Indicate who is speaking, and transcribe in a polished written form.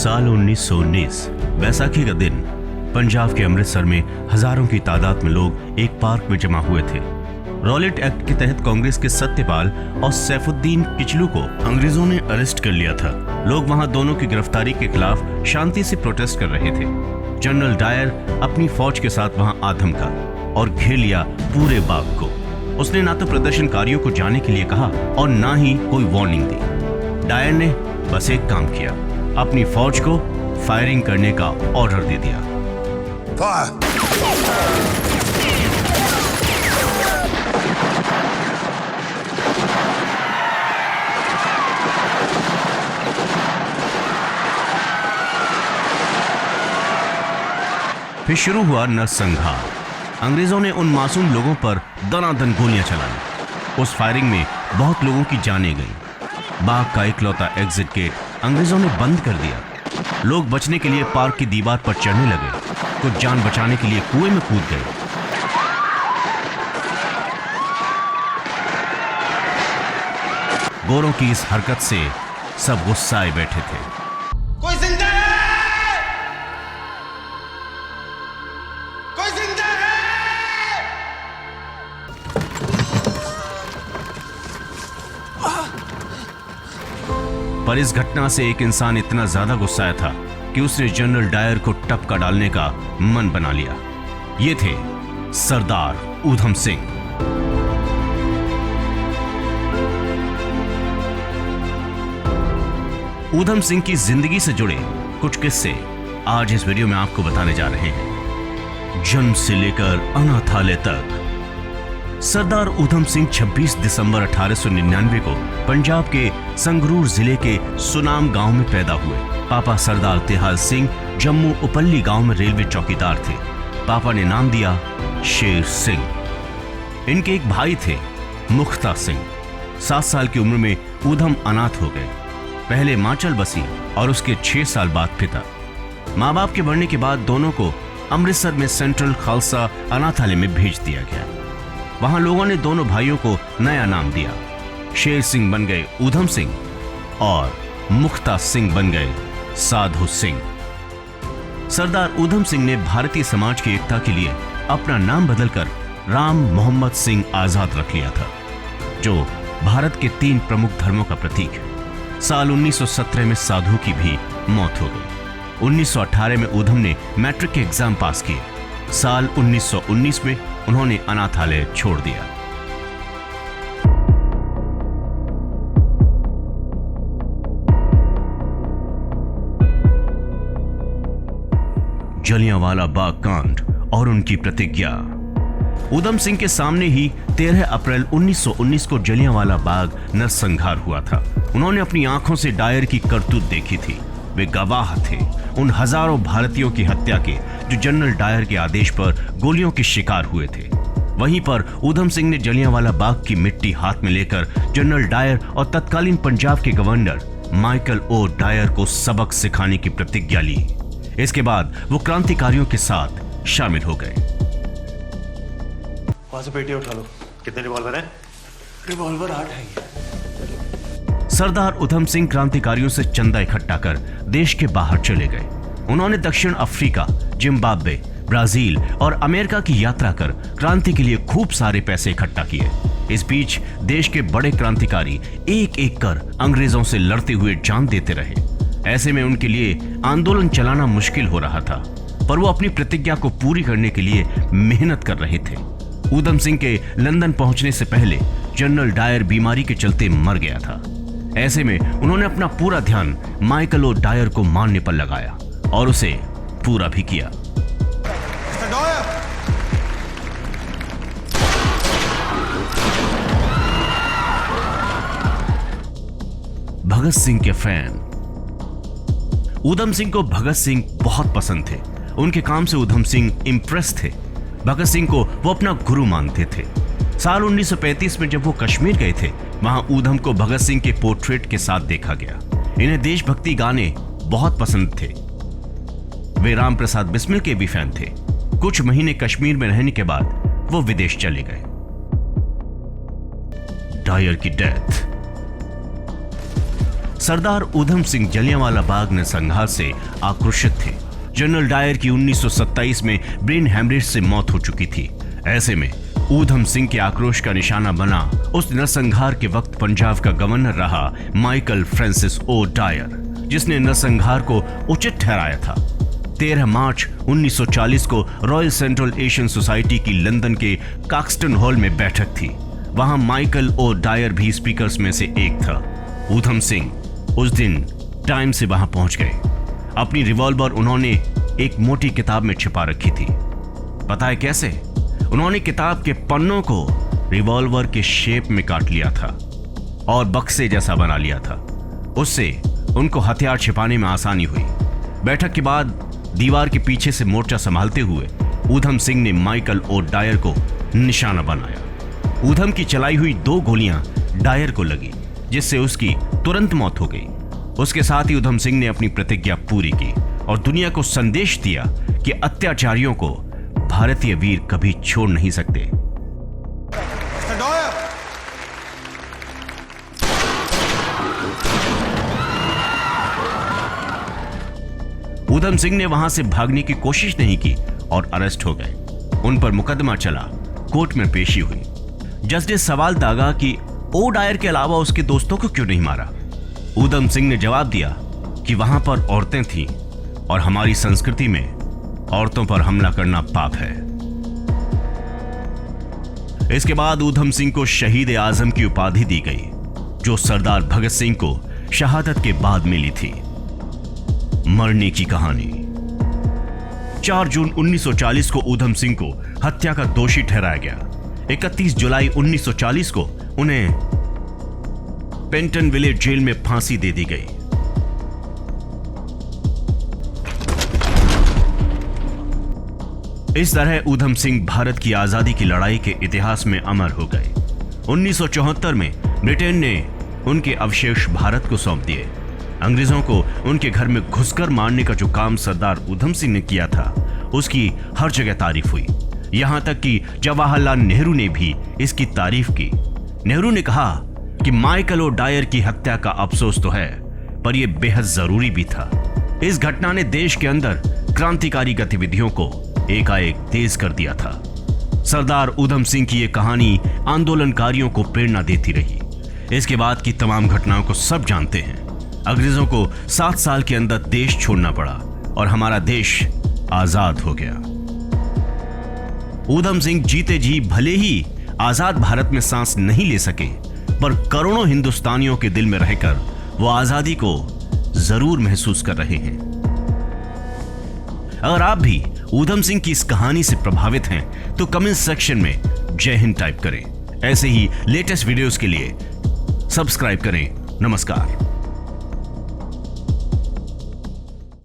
Speaker 1: साल 1919 बैसाखी का दिन पंजाब के अमृतसर में हजारों की तादाद में लोग एक पार्क में जमा हुए थे। रॉलेट एक्ट के तहत कांग्रेस के सत्यपाल और सैफुद्दीन किचलू को अंग्रेजों ने अरेस्ट कर लिया था। लोग वहां दोनों की गिरफ्तारी के खिलाफ शांति से प्रोटेस्ट कर रहे थे। जनरल डायर अपनी फौज के साथ वहां आ धमका और घेर लिया पूरे बाग को। उसने ना तो प्रदर्शनकारियों को जाने के लिए कहा और ना ही कोई वार्निंग दी। डायर ने बस एक काम किया, अपनी फौज को फायरिंग करने का ऑर्डर दे दिया। फिर शुरू हुआ नरसंहार। अंग्रेजों ने उन मासूम लोगों पर दनादन गोलियां चलाई। उस फायरिंग में बहुत लोगों की जानें गईं। बाग का इकलौता एग्जिट गेट अंग्रेजों ने बंद कर दिया। लोग बचने के लिए पार्क की दीवार पर चढ़ने लगे। कुछ जान बचाने के लिए कुएं में कूद गए। गोरों की इस हरकत से सब गुस्साए बैठे थे।
Speaker 2: कोई जिंदा है? कोई जिंदा है?
Speaker 1: पर इस घटना से एक इंसान इतना ज्यादा गुस्साया था कि उसने जनरल डायर को टपका डालने का मन बना लिया। ये थे सरदार ऊधम सिंह। ऊधम सिंह की जिंदगी से जुड़े कुछ किस्से आज इस वीडियो में आपको बताने जा रहे हैं। जन्म से लेकर अनाथालय तक। सरदार ऊधम सिंह 26 दिसंबर 1899 को पंजाब के संगरूर जिले के सुनाम गांव में पैदा हुए। पापा सरदार तेहाल सिंह जम्मू उपल्ली गांव में रेलवे चौकीदार थे। पापा ने नाम दिया शेर सिंह। इनके एक भाई थे मुख्ता सिंह। 7 साल की उम्र में ऊधम अनाथ हो गए। पहले मां चल बसी और उसके 6 साल बाद पिता। माँ बाप के बढ़ने के बाद दोनों को अमृतसर में सेंट्रल खालसा अनाथालय में भेज दिया गया। वहां लोगों ने दोनों भाइयों को नया नाम दिया। शेर सिंह बन गए ऊधम सिंह और मुख्ता सिंह बन गए साधु सिंह। सरदार ऊधम सिंह ने भारतीय समाज की एकता के लिए अपना नाम बदलकर राम मोहम्मद सिंह आजाद रख लिया था, जो भारत के 3 प्रमुख धर्मों का प्रतीक है। साल 1917 में साधु की भी मौत हो गई। 1918 में ऊधम ने मैट्रिक के एग्जाम पास किए। साल 1919 में उन्होंने अनाथालय छोड़ दिया। जलियांवाला बाग कांड और उनकी प्रतिज्ञा। ऊधम सिंह के सामने ही 13 अप्रैल 1919 को जलियांवाला बाग नरसंहार हुआ था। उन्होंने अपनी आंखों से डायर की करतूत देखी थी। वे गवाह थे उन हजारों भारतीयों की हत्या के जो जनरल डायर के आदेश पर गोलियों के शिकार हुए थे। वहीं पर ऊधम सिंह ने जलियांवाला बाग की मिट्टी हाथ में लेकर जनरल डायर और तत्कालीन पंजाब के गवर्नर माइकल ओ डायर को सबक सिखाने की प्रतिज्ञा ली। इसके बाद वो क्रांतिकारियों के साथ शामिल हो गए।
Speaker 3: वहां से पेटी उठा लो। कितने रिवॉल्वर हैं? रिवॉल्वर 8 है।
Speaker 1: सरदार ऊधम सिंह क्रांतिकारियों से चंदा इकट्ठा कर देश के बाहर चले गए। उन्होंने दक्षिण अफ्रीका, जिम्बाब्वे, ब्राजील और अमेरिका की यात्रा कर क्रांति के लिए खूब सारे पैसे इकट्ठा किए। इस बीच देश के बड़े क्रांतिकारी एक एक कर अंग्रेजों से लड़ते हुए जान देते रहे। ऐसे में उनके लिए आंदोलन चलाना मुश्किल हो रहा था, पर वो अपनी प्रतिज्ञा को पूरी करने के लिए मेहनत कर रहे थे। ऊधम सिंह के लंदन पहुंचने से पहले जनरल डायर बीमारी के चलते मर गया था। ऐसे में उन्होंने अपना पूरा ध्यान माइकल ओ डायर को मारने पर लगाया और उसे पूरा भी किया। भगत सिंह के फैन। ऊधम सिंह को भगत सिंह बहुत पसंद थे। उनके काम से ऊधम सिंह इंप्रेस थे। भगत सिंह को वो अपना गुरु मानते थे। साल 1935 में जब वो कश्मीर गए थे, वहां ऊधम को भगत सिंह के पोर्ट्रेट के साथ देखा गया। इन्हें देशभक्ति गाने बहुत पसंद थे। वे राम प्रसाद बिस्मिल के भी फैन थे। कुछ महीने कश्मीर में रहने के बाद वो विदेश चले गए। डायर की डेथ। सरदार ऊधम सिंह जलियांवाला बाग नरसंहार से आक्रोशित थे। जनरल डायर की 1927 में ब्रेन हेमरेज से मौत हो चुकी थी। ऐसे में ऊधम सिंह के आक्रोश का निशाना बना उस नरसंहार के वक्त पंजाब का गवर्नर रहा माइकल फ्रांसिस ओ डायर, जिसने नरसंहार को उचित ठहराया था। 13 मार्च 1940 को रॉयल सेंट्रल एशियन सोसाइटी की लंदन के काक्सटन हॉल में बैठक थी। वहां माइकल ओ डायर भी स्पीकर्स में से एक था। ऊधम सिंह उस दिन टाइम से वहां पहुंच गए। अपनी रिवॉल्वर उन्होंने एक मोटी किताब में छिपा रखी थी। पता है कैसे? उन्होंने किताब के पन्नों को रिवॉल्वर के शेप में काट लिया था और बक्से जैसा बना लिया था। उससे उनको हथियार छिपाने में आसानी हुई। बैठक के बाद दीवार के पीछे से मोर्चा संभालते हुए ऊधम सिंह ने माइकल और डायर को निशाना बनाया। ऊधम की चलाई हुई 2 गोलियां डायर को लगी, जिससे उसकी तुरंत मौत हो गई। उसके साथ ही ऊधम सिंह ने अपनी प्रतिज्ञा पूरी की और दुनिया को संदेश दिया कि अत्याचारियों को भारतीय वीर कभी छोड़ नहीं सकते। ऊधम सिंह ने वहां से भागने की कोशिश नहीं की और अरेस्ट हो गए। उन पर मुकदमा चला, कोर्ट में पेशी हुई। जज ने सवाल दागा कि ओ डायर के अलावा उसके दोस्तों को क्यों नहीं मारा। ऊधम सिंह ने जवाब दिया कि वहां पर औरतें थीं और हमारी संस्कृति में औरतों पर हमला करना पाप है। इसके बाद ऊधम सिंह को शहीद आजम की उपाधि दी गई, जो सरदार भगत सिंह को शहादत के बाद मिली थी। मरने की कहानी। 4 जून 1940 को ऊधम सिंह को हत्या का दोषी ठहराया गया। 31 जुलाई 1940 को उन्हें पेंटन विलेज जेल में फांसी दे दी गई। इस तरह ऊधम सिंह भारत की आजादी की लड़ाई के इतिहास में अमर हो गए। 1974 में ब्रिटेन ने उनके अवशेष भारत को सौंप दिए। अंग्रेजों को उनके घर में घुसकर मारने का जो काम सरदार ऊधम सिंह ने किया था, उसकी हर जगह तारीफ हुई। यहां तक कि जवाहरलाल नेहरू ने भी इसकी तारीफ की। नेहरू ने कहा कि माइकल और डायर की हत्या का अफसोस तो है, पर यह बेहद जरूरी भी था। इस घटना ने देश के अंदर क्रांतिकारी गतिविधियों को एकाएक तेज कर दिया था। सरदार ऊधम सिंह की यह कहानी आंदोलनकारियों को प्रेरणा देती रही। इसके बाद की तमाम घटनाओं को सब जानते हैं। अंग्रेजों को 7 साल के अंदर देश छोड़ना पड़ा और हमारा देश आजाद हो गया। ऊधम सिंह जीते जी भले ही आजाद भारत में सांस नहीं ले सके, पर करोड़ों हिंदुस्तानियों के दिल में रहकर वो आजादी को जरूर महसूस कर रहे हैं। अगर आप भी ऊधम सिंह की इस कहानी से प्रभावित हैं तो कमेंट सेक्शन में जय हिंद टाइप करें। ऐसे ही लेटेस्ट वीडियोस के लिए सब्सक्राइब करें। नमस्कार।